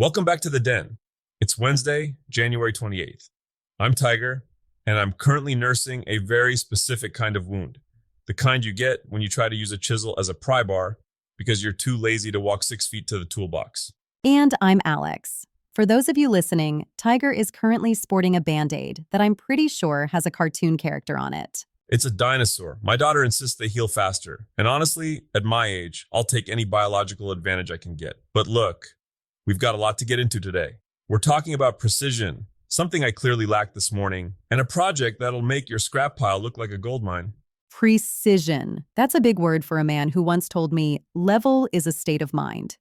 Welcome back to the Den. It's Wednesday, January 28th. I'm Tiger, and I'm currently nursing a very specific kind of wound. The kind you get when you try to use a chisel as a pry bar because you're too lazy to walk 6 feet to the toolbox. And I'm Alex. For those of you listening, Tiger is currently sporting a Band-Aid that I'm pretty sure has a cartoon character on it. It's a dinosaur. My daughter insists they heal faster. And honestly, at my age, I'll take any biological advantage I can get. But look, we've got a lot to get into today. We're talking about precision, something I clearly lacked this morning, and a project that'll make your scrap pile look like a gold mine. Precision. That's a big word for a man who once told me, level is a state of mind.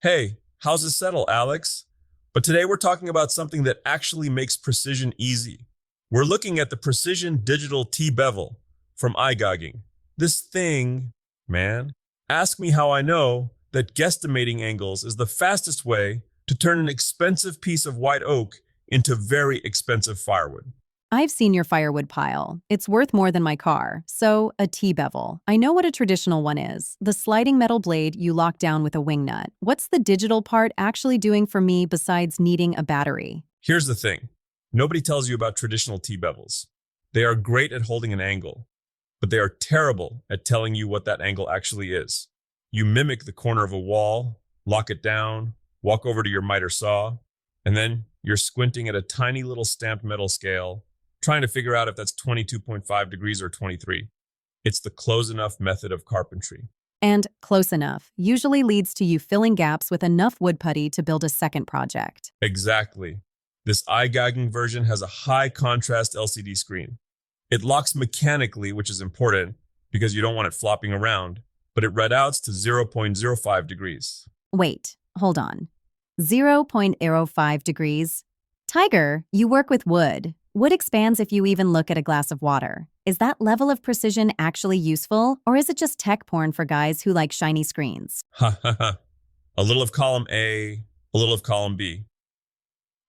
Hey, how's it settle, Alex? But today we're talking about something that actually makes precision easy. We're looking at the Precision Digital T-Bevel from iGogging. This thing, man, ask me how I know that guesstimating angles is the fastest way to turn an expensive piece of white oak into very expensive firewood. I've seen your firewood pile. It's worth more than my car. So, a T-bevel. I know what a traditional one is. The sliding metal blade you lock down with a wing nut. What's the digital part actually doing for me besides needing a battery? Here's the thing. Nobody tells you about traditional T-bevels. They are great at holding an angle, but they are terrible at telling you what that angle actually is. You mimic the corner of a wall, lock it down, walk over to your miter saw, and then you're squinting at a tiny little stamped metal scale, trying to figure out if that's 22.5 degrees or 23. It's the close enough method of carpentry. And close enough usually leads to you filling gaps with enough wood putty to build a second project. Exactly. This iGogging version has a high contrast LCD screen. It locks mechanically, which is important because you don't want it flopping around, but it red outs to 0.05 degrees. Wait, hold on. 0.05 degrees? Tiger, you work with wood. Wood expands if you even look at a glass of water. Is that level of precision actually useful, or is it just tech porn for guys who like shiny screens? Ha ha ha. A little of column A, a little of column B.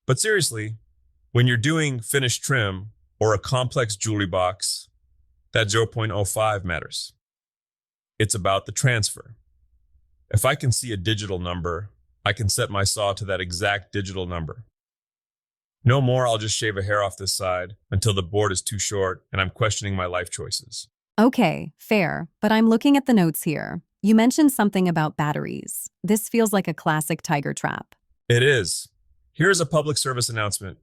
But seriously, when you're doing finished trim or a complex jewelry box, that 0.05 matters. It's about the transfer. If I can see a digital number, I can set my saw to that exact digital number. No more, I'll just shave a hair off this side until the board is too short and I'm questioning my life choices. Okay, fair, but I'm looking at the notes here. You mentioned something about batteries. This feels like a classic Tiger trap. It is. Here's a public service announcement.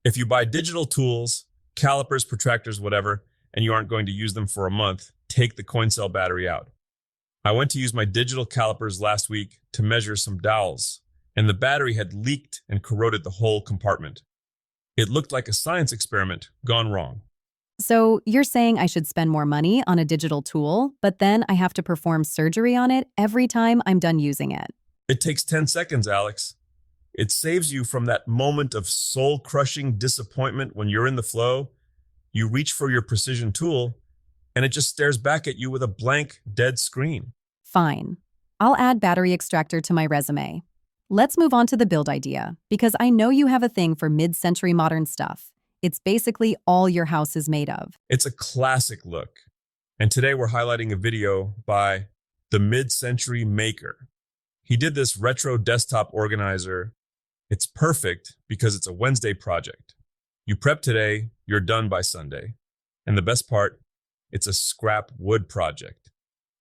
If you buy digital tools, calipers, protractors, whatever, and you aren't going to use them for a month, take the coin cell battery out. I went to use my digital calipers last week to measure some dowels, and the battery had leaked and corroded the whole compartment. It looked like a science experiment gone wrong. So you're saying I should spend more money on a digital tool, but then I have to perform surgery on it every time I'm done using it? It takes 10 seconds, Alex. It saves you from that moment of soul-crushing disappointment when you're in the flow. You reach for your precision tool, and it just stares back at you with a blank, dead screen. Fine. I'll add battery extractor to my resume. Let's move on to the build idea, because I know you have a thing for mid-century modern stuff. It's basically all your house is made of. It's a classic look. And today we're highlighting a video by the Mid-Century Maker. He did this retro desktop organizer. It's perfect because it's a Wednesday project. You prep today, you're done by Sunday. And the best part, it's a scrap wood project.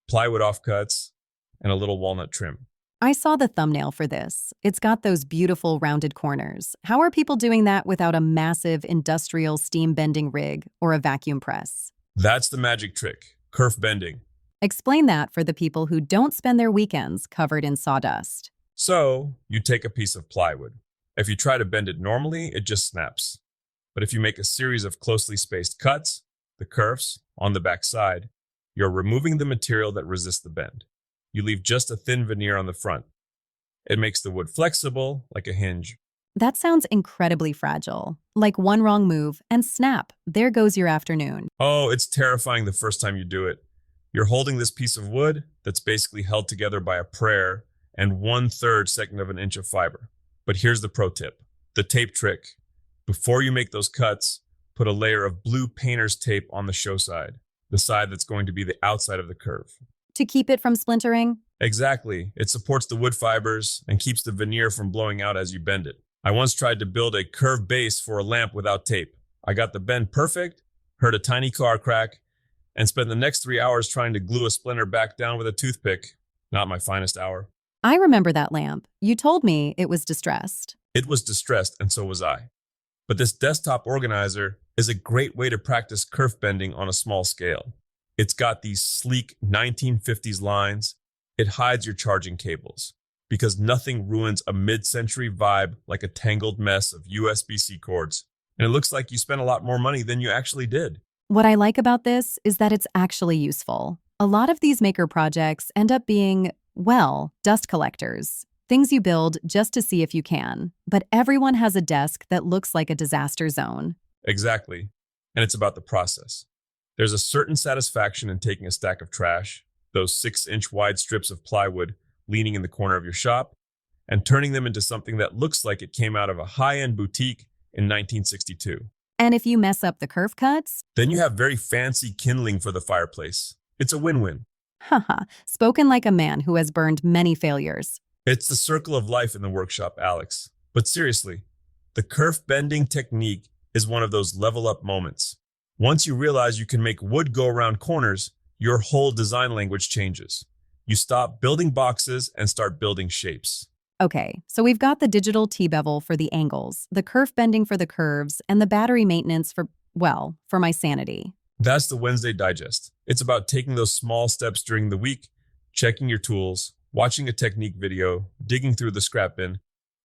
Plywood offcuts and a little walnut trim. I saw the thumbnail for this. It's got those beautiful rounded corners. How are people doing that without a massive industrial steam bending rig or a vacuum press? That's the magic trick, kerf bending. Explain that for the people who don't spend their weekends covered in sawdust. So you take a piece of plywood. If you try to bend it normally, it just snaps. But if you make a series of closely spaced cuts, the kerfs, on the back side, you're removing the material that resists the bend. You leave just a thin veneer on the front. It makes the wood flexible, like a hinge. That sounds incredibly fragile. Like one wrong move, and snap, there goes your afternoon. Oh, it's terrifying the first time you do it. You're holding this piece of wood that's basically held together by a prayer and 1/3 second of an inch of fiber. But here's the pro tip, the tape trick. Before you make those cuts, put a layer of blue painter's tape on the show side, the side that's going to be the outside of the curve. To keep it from splintering? Exactly. It supports the wood fibers and keeps the veneer from blowing out as you bend it. I once tried to build a curved base for a lamp without tape. I got the bend perfect, heard a tiny car crack, and spent the next 3 hours trying to glue a splinter back down with a toothpick. Not my finest hour. I remember that lamp. You told me it was distressed. It was distressed, and so was I. But this desktop organizer is a great way to practice kerf bending on a small scale. It's got these sleek 1950s lines. It hides your charging cables because nothing ruins a mid-century vibe like a tangled mess of USB-C cords. And it looks like you spent a lot more money than you actually did. What I like about this is that it's actually useful. A lot of these maker projects end up being, well, dust collectors. Things you build just to see if you can. But everyone has a desk that looks like a disaster zone. Exactly. And it's about the process. There's a certain satisfaction in taking a stack of trash, those 6-inch wide strips of plywood leaning in the corner of your shop, and turning them into something that looks like it came out of a high-end boutique in 1962. And if you mess up the curve cuts, Then you have very fancy kindling for the fireplace. It's a win-win. haha, spoken like a man who has burned many failures. It's the circle of life in the workshop, Alex. But seriously, the kerf bending technique is one of those level up moments. Once you realize you can make wood go around corners, your whole design language changes. You stop building boxes and start building shapes. Okay, so we've got the digital T-bevel for the angles, the kerf bending for the curves, and the battery maintenance for, well, for my sanity. That's the Wednesday Digest. It's about taking those small steps during the week, checking your tools, watching a technique video, digging through the scrap bin,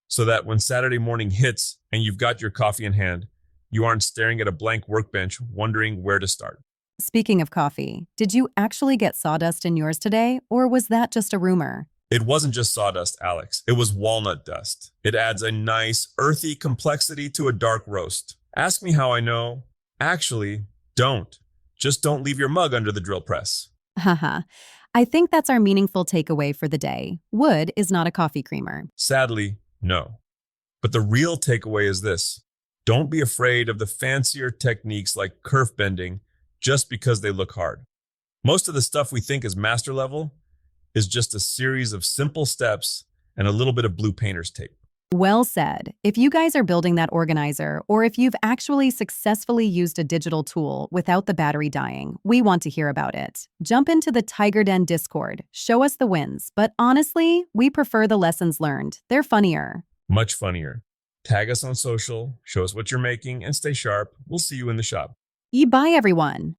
so that when Saturday morning hits and you've got your coffee in hand, you aren't staring at a blank workbench wondering where to start. Speaking of coffee, did you actually get sawdust in yours today, or was that just a rumor? It wasn't just sawdust, Alex. It was walnut dust. It adds a nice, earthy complexity to a dark roast. Ask me how I know. Actually, don't. Just don't leave your mug under the drill press. Haha. I think that's our meaningful takeaway for the day. Wood is not a coffee creamer. Sadly, no. But the real takeaway is this. Don't be afraid of the fancier techniques like kerf bending just because they look hard. Most of the stuff we think is master level is just a series of simple steps and a little bit of blue painter's tape. Well said. If you guys are building that organizer, or if you've actually successfully used a digital tool without the battery dying, we want to hear about it. Jump into the TigerDen Discord. Show us the wins. But honestly, we prefer the lessons learned. They're funnier. Much funnier. Tag us on social, show us what you're making, and stay sharp. We'll see you in the shop. Bye, everyone.